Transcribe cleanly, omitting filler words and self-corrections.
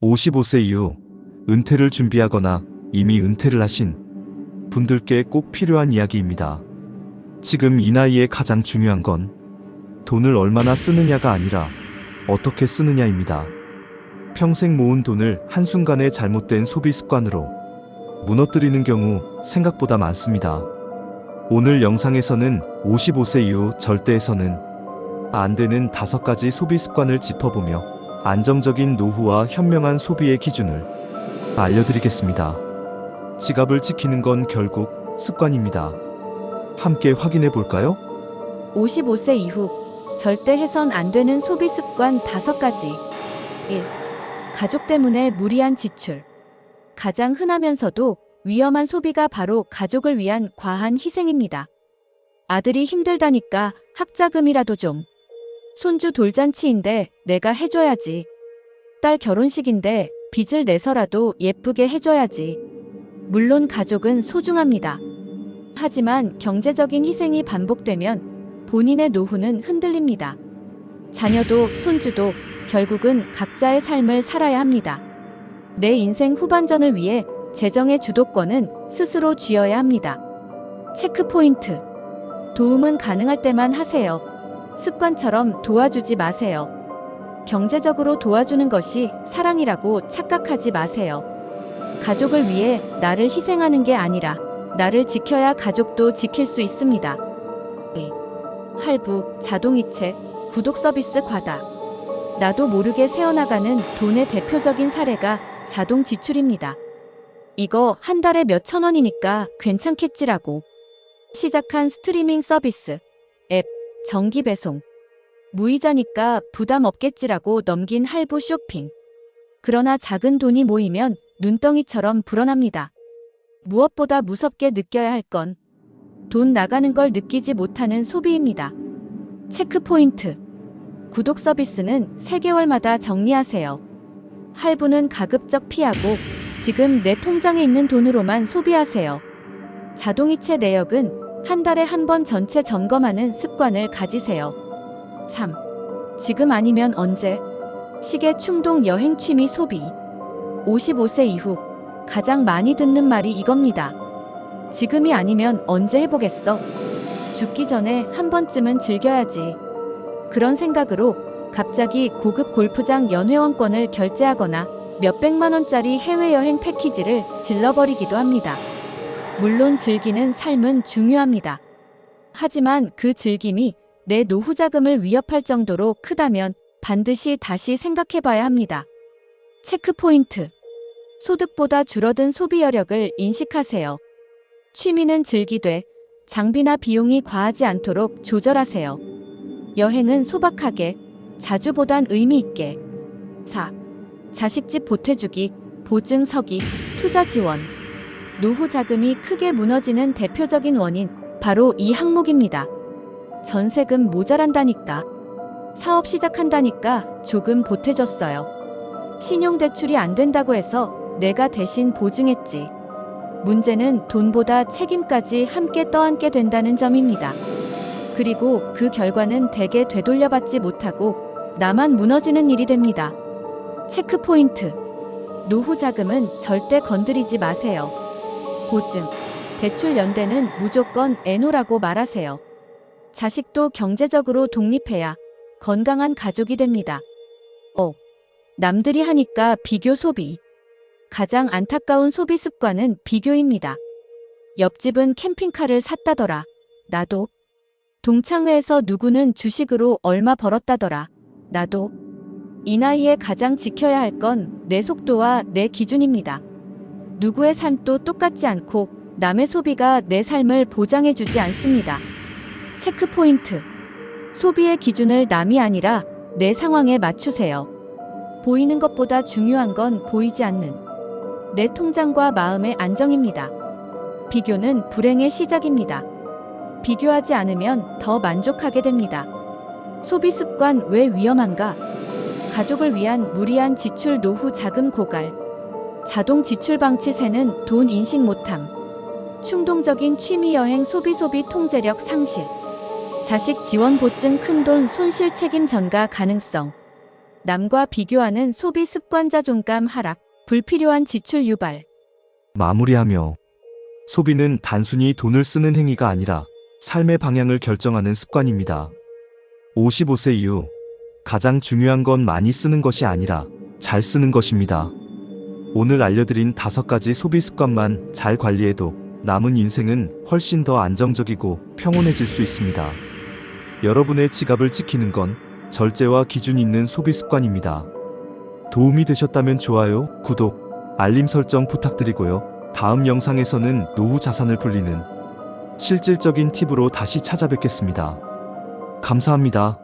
55세 이후 은퇴를 준비하거나 이미 은퇴를 하신 분들께 꼭 필요한 이야기입니다. 지금 이 나이에 가장 중요한 건 돈을 얼마나 쓰느냐가 아니라 어떻게 쓰느냐입니다. 평생 모은 돈을 한순간에 잘못된 소비 습관으로 무너뜨리는 경우 생각보다 많습니다. 오늘 영상에서는 55세 이후 절대해서는 안 되는 5가지 소비 습관을 짚어보며 안정적인 노후와 현명한 소비의 기준을 알려드리겠습니다. 지갑을 지키는 건 결국 습관입니다. 함께 확인해 볼까요? 55세 이후 절대 해선 안 되는 소비 습관 5가지. 1. 가족 때문에 무리한 지출. 가장 흔하면서도 위험한 소비가 바로 가족을 위한 과한 희생입니다. 아들이 힘들다니까 학자금이라도 좀. 손주 돌잔치인데 내가 해줘야지. 딸 결혼식인데 빚을 내서라도 예쁘게 해줘야지. 물론 가족은 소중합니다. 하지만 경제적인 희생이 반복되면 본인의 노후는 흔들립니다. 자녀도 손주도 결국은 각자의 삶을 살아야 합니다. 내 인생 후반전을 위해 재정의 주도권은 스스로 쥐어야 합니다. 체크포인트. 도움은 가능할 때만 하세요. 습관처럼 도와주지 마세요. 경제적으로 도와주는 것이 사랑이라고 착각하지 마세요. 가족을 위해 나를 희생하는 게 아니라 나를 지켜야 가족도 지킬 수 있습니다. 할부, 자동이체, 구독 서비스 과다. 나도 모르게 새어나가는 돈의 대표적인 사례가 자동 지출입니다. 이거 한 달에 몇천 원이니까 괜찮겠지라고 시작한 스트리밍 서비스, 앱, 정기 배송. 무이자니까 부담 없겠지라고 넘긴 할부 쇼핑. 그러나 작은 돈이 모이면 눈덩이처럼 불어납니다. 무엇보다 무섭게 느껴야 할 건 돈 나가는 걸 느끼지 못하는 소비입니다. 체크포인트. 구독 서비스는 3개월마다 정리하세요. 할부는 가급적 피하고 지금 내 통장에 있는 돈으로만 소비하세요. 자동이체 내역은 한 달에 한 번 전체 점검하는 습관을 가지세요. 3. 지금 아니면 언제? 시계 충동 여행 취미 소비. 55세 이후 가장 많이 듣는 말이 이겁니다. 지금이 아니면 언제 해보겠어? 죽기 전에 한 번쯤은 즐겨야지. 그런 생각으로 갑자기 고급 골프장 연회원권을 결제하거나 몇백만 원짜리 해외여행 패키지를 질러버리기도 합니다. 물론 즐기는 삶은 중요합니다. 하지만 그 즐김이 내 노후 자금을 위협할 정도로 크다면 반드시 다시 생각해봐야 합니다. 체크포인트. 소득보다 줄어든 소비 여력을 인식하세요. 취미는 즐기되 장비나 비용이 과하지 않도록 조절하세요. 여행은 소박하게, 자주보단 의미 있게. 4. 자식집 보태주기, 보증 서기, 투자 지원. 노후 자금이 크게 무너지는 대표적인 원인, 바로 이 항목입니다. 전세금 모자란다니까. 사업 시작한다니까 조금 보태줬어요. 신용대출이 안 된다고 해서 내가 대신 보증했지. 문제는 돈보다 책임까지 함께 떠안게 된다는 점입니다. 그리고 그 결과는 대개 되돌려받지 못하고 나만 무너지는 일이 됩니다. 체크포인트. 노후 자금은 절대 건드리지 마세요. 보증, 대출 연대는 무조건 애노라고 말하세요. 자식도 경제적으로 독립해야 건강한 가족이 됩니다. 남들이 하니까 비교 소비. 가장 안타까운 소비 습관은 비교입니다. 옆집은 캠핑카를 샀다더라. 나도. 동창회에서 누구는 주식으로 얼마 벌었다더라. 나도. 이 나이에 가장 지켜야 할 건 내 속도와 내 기준입니다. 누구의 삶도 똑같지 않고 남의 소비가 내 삶을 보장해주지 않습니다. 체크포인트. 소비의 기준을 남이 아니라 내 상황에 맞추세요. 보이는 것보다 중요한 건 보이지 않는 내 통장과 마음의 안정입니다. 비교는 불행의 시작입니다. 비교하지 않으면 더 만족하게 됩니다. 소비 습관 왜 위험한가? 가족을 위한 무리한 지출 노후 자금 고갈. 자동 지출 방치세는 돈 인식 못함. 충동적인 취미 여행 소비 통제력 상실. 자식 지원 보증 큰돈 손실 책임 전가 가능성. 남과 비교하는 소비 습관 자존감 하락, 불필요한 지출 유발. 마무리하며 소비는 단순히 돈을 쓰는 행위가 아니라 삶의 방향을 결정하는 습관입니다. 55세 이후 가장 중요한 건 많이 쓰는 것이 아니라 잘 쓰는 것입니다. 오늘 알려드린 5가지 소비 습관만 잘 관리해도 남은 인생은 훨씬 더 안정적이고 평온해질 수 있습니다. 여러분의 지갑을 지키는 건 절제와 기준이 있는 소비 습관입니다. 도움이 되셨다면 좋아요, 구독, 알림 설정 부탁드리고요. 다음 영상에서는 노후 자산을 불리는 실질적인 팁으로 다시 찾아뵙겠습니다. 감사합니다.